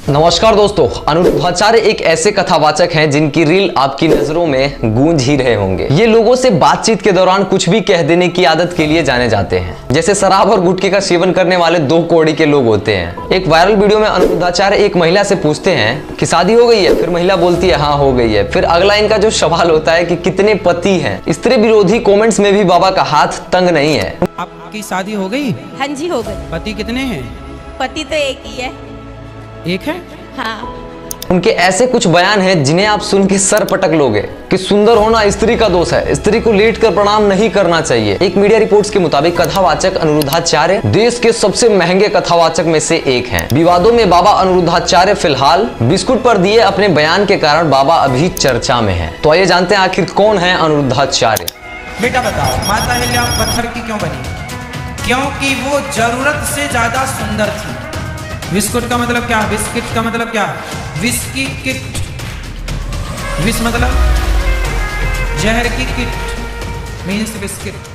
नमस्कार दोस्तों, अनिरुद्धाचार्य एक ऐसे कथावाचक हैं जिनकी रील आपकी नजरों में गूंज ही रहे होंगे। ये लोगों से बातचीत के दौरान कुछ भी कह देने की आदत के लिए जाने जाते हैं। जैसे शराब और गुटखे का सेवन करने वाले दो कौड़ी के लोग होते हैं। एक वायरल वीडियो में अनिरुद्धाचार्य एक महिला से पूछते हैं कि शादी हो गई है, फिर महिला बोलती है हाँ हो गई है। फिर अगला इनका जो सवाल होता है कि कितने पति हैं। स्त्री विरोधी कॉमेंट्स में भी बाबा का हाथ तंग नहीं है। आपकी शादी हो गई? हाँ जी हो गई। पति कितने हैं? पति तो एक ही है। एक है? हाँ। उनके ऐसे कुछ बयान हैं जिन्हें आप सुन के सर पटक लोगे कि सुंदर होना स्त्री का दोष है, स्त्री को लेट कर प्रणाम नहीं करना चाहिए। एक मीडिया रिपोर्ट्स के मुताबिक कथावाचक अनिरुद्धाचार्य देश के सबसे महंगे कथावाचक में से एक हैं। विवादों में बाबा अनिरुद्धाचार्य फिलहाल बिस्कुट पर दिए अपने बयान के कारण बाबा अभी चर्चा में हैं। तो आइए जानते हैं आखिर कौन है अनिरुद्धाचार्य। बेटा बताओ, माता अहिल्या पत्थर की क्यों बनी? क्योंकि वो जरूरत से ज्यादा सुंदर थी। बिस्कुट का मतलब क्या? बिस्किट का मतलब क्या? Whisky kit. विस मतलब जहर की kit means biscuit.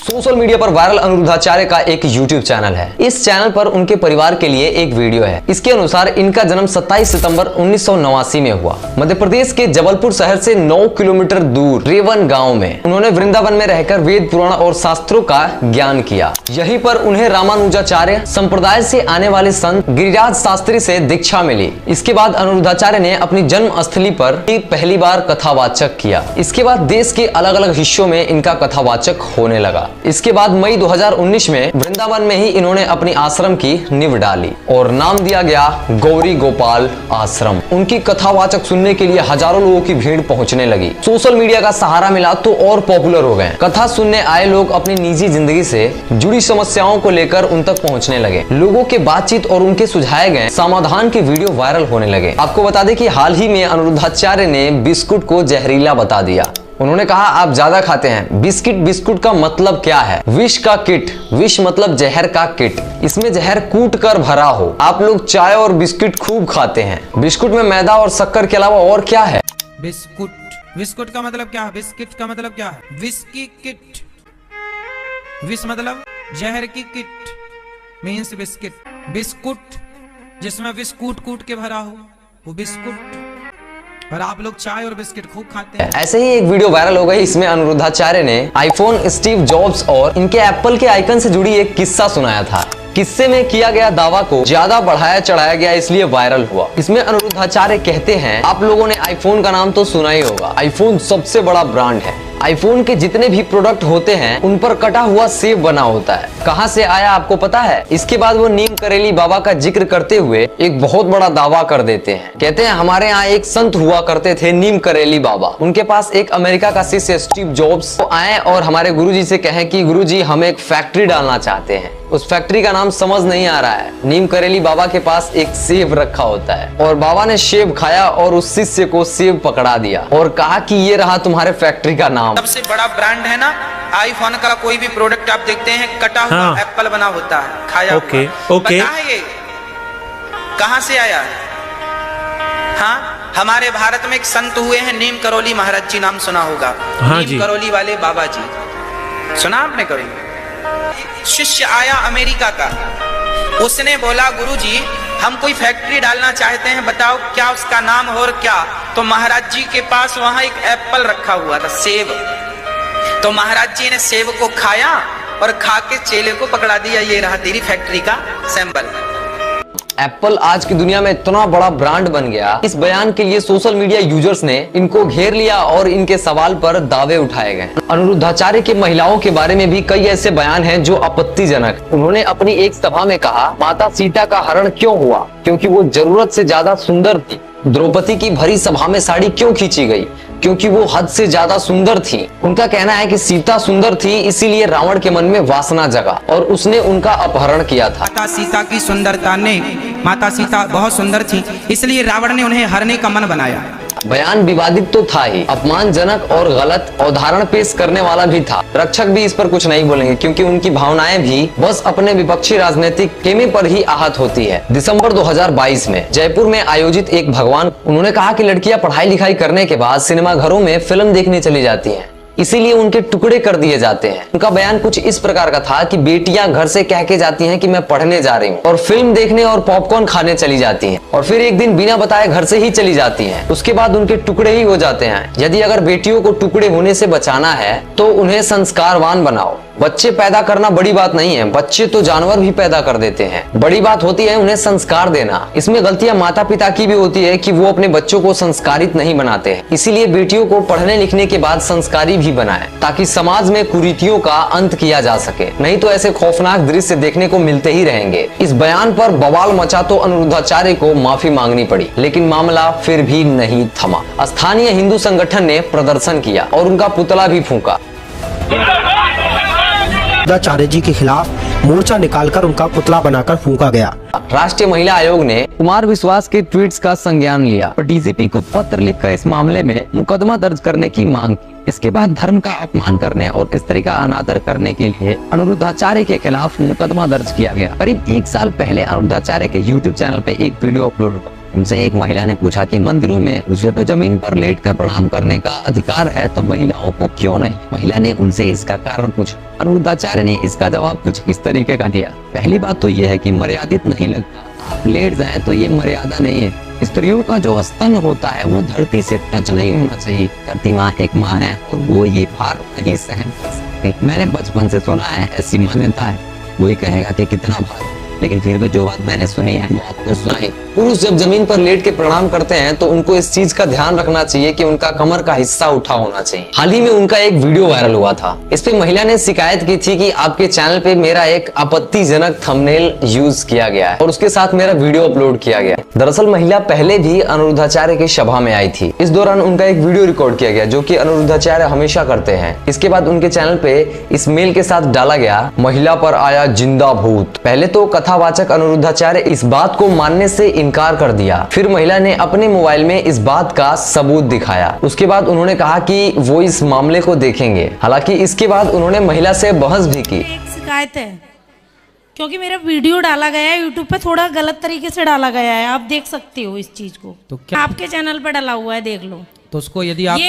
Social media पर वायरल अनिरुद्धाचार्य का एक YouTube चैनल है। इस चैनल पर उनके परिवार के लिए एक वीडियो है। इसके अनुसार इनका जन्म 27 सितंबर 1989 में हुआ। मध्य प्रदेश के जबलपुर शहर से 9 किलोमीटर दूर रेवन गांव में उन्होंने वृंदावन में रहकर वेद पुराण और शास्त्रों का ज्ञान किया। यहीं पर उन्हें रामानुजाचार्य संप्रदाय से आने वाले संत गिरिराज शास्त्री से दीक्षा मिली। इसके बाद अनिरुद्धाचार्य ने अपनी जन्म स्थली पर पहली बार कथावाचक किया। इसके बाद देश के अलग अलग हिस्सों में इनका कथावाचक होने लगा। इसके बाद मई 2019 में वृंदावन में ही इन्होंने अपनी आश्रम की नींव डाली और नाम दिया गया गौरी गोपाल आश्रम। उनकी कथावाचक सुनने के लिए हजारों लोगों की भीड़ पहुंचने लगी। सोशल मीडिया का सहारा मिला तो और पॉपुलर हो गए। कथा सुनने आए लोग अपनी निजी जिंदगी से जुड़ी समस्याओं को लेकर उन तक पहुंचने लगे। लोगों के बातचीत और उनके सुझाए गए समाधान के वीडियो वायरल होने लगे। आपको बता दें कि हाल ही में अनिरुद्धाचार्य ने बिस्कुट को जहरीला बता दिया। उन्होंने कहा आप ज्यादा खाते हैं। बिस्कुट का मतलब क्या है? विष का किट। विष मतलब जहर का किट। इसमें जहर कूट कर भरा हो। आप लोग चाय और बिस्किट खूब खाते हैं। बिस्कुट में मैदा और शक्कर के अलावा और क्या है? बिस्कुट। बिस्कुट का मतलब क्या? बिस्किट का मतलब क्या है? Whisky kit. विष मतलब जहर की किट मीन्स बिस्किट। बिस्कुट जिसमें विष कूट कूट के भरा हो वो बिस्कुट। पर आप लोग चाय और बिस्किट खूब खाते हैं। ऐसे ही एक वीडियो वायरल हो गई। इसमें अनिरुद्धाचार्य ने आईफोन, स्टीव जॉब्स और इनके एप्पल के आइकन से जुड़ी एक किस्सा सुनाया था। किस्से में किया गया दावा को ज्यादा बढ़ाया चढ़ाया गया, इसलिए वायरल हुआ। इसमें अनिरुद्धाचार्य कहते हैं आप लोगों ने आईफोन का नाम तो सुना ही होगा। आईफोन सबसे बड़ा ब्रांड है। आईफोन के जितने भी प्रोडक्ट होते हैं उन पर कटा हुआ सेब बना होता है। कहां से आया आपको पता है? इसके बाद वो नीम करेली बाबा का जिक्र करते हुए एक बहुत बड़ा दावा कर देते हैं। कहते हैं हमारे यहाँ एक संत हुआ करते थे नीम करेली बाबा। उनके पास एक अमेरिका का शिष्य स्टीव जॉब्स आए और हमारे गुरुजी से कहें कि गुरुजी हम एक फैक्ट्री डालना चाहते हैं। उस फैक्ट्री का नाम समझ नहीं आ रहा है। नीम करेली बाबा के पास एक सेब रखा होता है और बाबा ने सेब खाया और उस शिष्य को सेब पकड़ा दिया और कहा कि ये रहा तुम्हारे फैक्ट्री का नाम। सबसे बड़ा ब्रांड है ना आईफोन का। कोई भी प्रोडक्ट आप देखते हैं कटा हुआ एप्पल बना होता है, खाया ओके। पता है ये कहां से आया है? हाँ, हमारे भारत में एक संत हुए हैं नीम करोली महाराज जी, नाम सुना होगा। हाँ नीम जी। करोली वाले बाबा जी, सुना आपने कभी? शिष्य आया अमेरिका का, उसने बोला गुरुजी हम कोई फैक्ट्री डालना चाहते हैं, बताओ क्या उसका नाम हो और क्या? तो महाराज जी के पास वहां एक एप्पल रखा हुआ था, सेब। तो महाराज जी ने सेब को खाया और खा के चेले को पकड़ा दिया, ये रहा तेरी फैक्ट्री का सैंपल। एप्पल आज की दुनिया में इतना बड़ा ब्रांड बन गया। इस बयान के लिए सोशल मीडिया यूजर्स ने इनको घेर लिया और इनके सवाल पर दावे उठाए गए। अनिरुद्धाचार्य के महिलाओं के बारे में भी कई ऐसे बयान हैं जो आपत्तिजनक। उन्होंने अपनी एक सभा में कहा माता सीता का हरण क्यों हुआ? क्योंकि वो जरूरत से ज्यादा सुंदर थी। द्रौपदी की भरी सभा में साड़ी क्यों खींची गई? क्योंकि वो हद से ज्यादा सुंदर थी। उनका कहना है कि सीता सुंदर थी, इसीलिए रावण के मन में वासना जगा और उसने उनका अपहरण किया था। माता सीता की सुंदरता ने, माता सीता बहुत सुंदर थी, इसलिए रावण ने उन्हें हरने का मन बनाया। बयान विवादित तो था ही, अपमानजनक और गलत अवधारणा पेश करने वाला भी था। रक्षक भी इस पर कुछ नहीं बोलेंगे क्योंकि उनकी भावनाएं भी बस अपने विपक्षी राजनीतिक खेमे पर ही आहत होती है। दिसंबर 2022 में जयपुर में आयोजित एक भगवान, उन्होंने कहा कि लड़कियां पढ़ाई लिखाई करने के बाद सिनेमा घरों में फिल्म देखने चली जाती हैं। इसीलिए उनके टुकड़े कर दिए जाते हैं। उनका बयान कुछ इस प्रकार का था कि बेटियां घर से कह के जाती हैं कि मैं पढ़ने जा रही हूँ और फिल्म देखने और पॉपकॉर्न खाने चली जाती हैं और फिर एक दिन बिना बताए घर से ही चली जाती हैं। उसके बाद उनके टुकड़े ही हो जाते हैं। यदि अगर बेटियों को टुकड़े होने से बचाना है तो उन्हें संस्कारवान बनाओ। बच्चे पैदा करना बड़ी बात नहीं है, बच्चे तो जानवर भी पैदा कर देते हैं। बड़ी बात होती है उन्हें संस्कार देना। इसमें गलतियां माता पिता की भी होती है कि वो अपने बच्चों को संस्कारित नहीं बनाते हैं। इसीलिए बेटियों को पढ़ने लिखने के बाद संस्कारी भी बनाएं ताकि समाज में कुरीतियों का अंत किया जा सके। नहीं तो ऐसे खौफनाक दृश्य देखने को मिलते ही रहेंगे। इस बयान पर बवाल मचा तो अनिरुद्धाचार्य को माफी मांगनी पड़ी, लेकिन मामला फिर भी नहीं थमा। स्थानीय हिंदू संगठन ने प्रदर्शन किया और उनका पुतला भी फूंका। आचार्य जी के खिलाफ मोर्चा निकालकर उनका पुतला बनाकर फूंका गया। राष्ट्रीय महिला आयोग ने कुमार विश्वास के ट्वीट्स का संज्ञान लिया और डीजीपी को पत्र लिखकर इस मामले में मुकदमा दर्ज करने की मांग की। इसके बाद धर्म का अपमान करने और स्त्री का अनादर करने के लिए अनिरुद्धाचार्य के खिलाफ मुकदमा दर्ज किया गया। करीब 1 साल पहले अनिरुद्धाचार्य के YouTube चैनल पे एक वीडियो अपलोड हुआ। उनसे एक महिला ने पूछा कि मंदिरों में मुझे तो जमीन पर लेटकर प्रणाम करने का अधिकार है तो महिलाओं को क्यों नहीं। महिला ने उनसे इसका कारण पूछा। अनिरुद्धाचार्य ने इसका जवाब कुछ इस तरीके का दिया। पहली बात तो यह है कि मर्यादित नहीं लगता, आप लेट जाए तो ये मर्यादा नहीं है। स्त्रियों का जो स्तन होता है वो धरती से टच नहीं होना चाहिए। धरती माँ एक माँ है और वो ये भार नहीं सहन कर सकती। मैंने बचपन से सुना है, ऐसी मान्यता है। वही कहेगा कि कितना भार, लेकिन फिर भी जो बात मैंने सुनी है वो आपको सुनाई। पुरुष जब जमीन पर लेट के प्रणाम करते हैं तो उनको इस चीज का ध्यान रखना चाहिए कि उनका कमर का हिस्सा उठा होना चाहिए। हाल ही में उनका एक वीडियो वायरल हुआ था। इस पे महिला ने शिकायत की थी कि आपके चैनल पे मेरा एक आपत्तिजनक थंबनेल यूज किया गया है और उसके साथ मेरा वीडियो अपलोड किया गया। दरअसल महिला पहले भी अनिरुद्धाचार्य की सभा में आई थी। इस दौरान उनका एक वीडियो रिकॉर्ड किया गया जो कि अनिरुद्धाचार्य हमेशा करते हैं। इसके बाद उनके चैनल पे इस मेल के साथ डाला गया, महिला पर आया जिंदा भूत। पहले तो कथावाचक अनिरुद्धाचार्य इस बात को मानने से इनकार कर दिया। फिर महिला ने अपने मोबाइल में इस बात का सबूत दिखाया। उसके बाद उन्होंने कहा कि वो इस मामले को देखेंगे। हालांकि इसके बाद उन्होंने महिला से बहस भी की। एक शिकायत है क्योंकि मेरा वीडियो डाला गया है यूट्यूब पे, थोड़ा गलत तरीके से डाला गया है। आप देख सकते हो इस चीज को, तो क्या आपके चैनल पे डाला हुआ है, देख लो। तो उसको यदि आप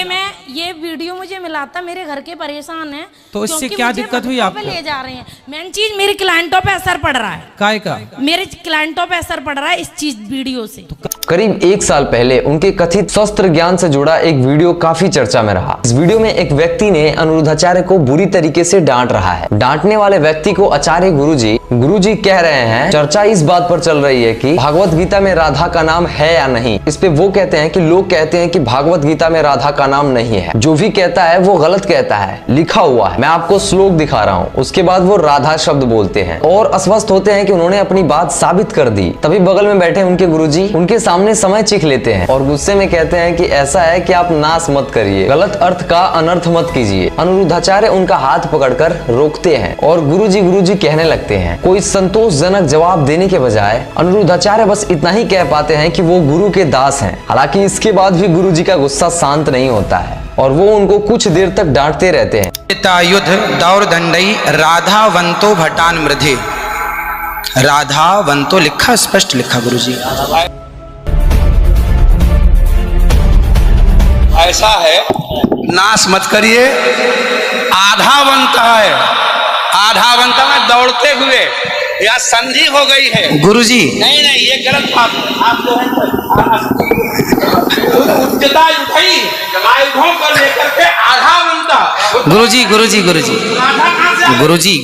ये वीडियो मुझे मिला था, मेरे घर के परेशान हैं तो इससे क्या दिक्कत हुई आपको? ले जा रहे हैं। मेन चीज मेरे क्लाइंटों पे असर पड़ रहा है। काय का? मेरे क्लाइंटों पे असर पड़ रहा है इस चीज वीडियो से। करीब 1 साल पहले उनके कथित शस्त्र ज्ञान से जुड़ा एक वीडियो काफी चर्चा में रहा। इस वीडियो में एक व्यक्ति ने अनिरुद्धाचार्य को बुरी तरीके से डांट रहा है। डांटने वाले व्यक्ति को आचार्य गुरुजी कह रहे हैं। चर्चा इस बात पर चल रही है कि भागवत गीता में राधा का नाम है या नहीं। इस पे वो कहते हैं कि लोग कहते हैं कि भागवत गीता में राधा का नाम नहीं है। जो भी कहता है वो गलत कहता है, लिखा हुआ है। मैं आपको श्लोक दिखा रहा हूँ। उसके बाद वो राधा शब्द बोलते हैं और अस्वस्थ होते हैं कि उन्होंने अपनी बात साबित कर दी। तभी बगल में बैठे उनके गुरुजी उनके सामने समय चीख लेते हैं और गुस्से में कहते हैं कि ऐसा है कि आप नाश मत करिए, गलत अर्थ का अनर्थ मत कीजिए। अनिरुद्धाचार्य उनका हाथ पकड़कर रोकते हैं और गुरुजी कहने लगते हैं। कोई संतोषजनक जवाब देने के बजाय अनिरुद्धाचार्य बस इतना ही कह पाते हैं कि वो गुरु के दास हैं। हालांकि इसके बाद भी गुरुजी का गुस्सा शांत नहीं होता है और वो उनको कुछ देर तक डांटते रहते हैं। युद्ध दौर दंडई राधावंतो भटान मृधे। राधावंतो लिखा, स्पष्ट लिखा गुरुजी। ऐसा है, नाश मत करिए। आधावंत है, आधावंत में दौड़ते हुए या संधि हो गई है गुरुजी। नहीं ये गलत बात है। आप जो है उच्चता उठाई आयुधों को लेकर के आधावंत।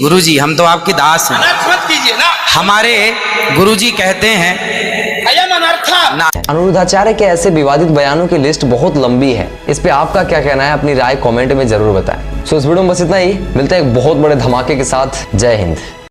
गुरुजी हम तो आपके दास हैं। मत कीजिए ना। हमारे गुरुजी कहते हैं अनिरुद्धाचार्य के ऐसे विवादित बयानों की लिस्ट बहुत लंबी है। इस पे आपका क्या कहना है, अपनी राय कमेंट में जरूर बताएं। सो इस वीडियो में बस इतना ही। मिलते हैं एक बहुत बड़े धमाके के साथ। जय हिंद।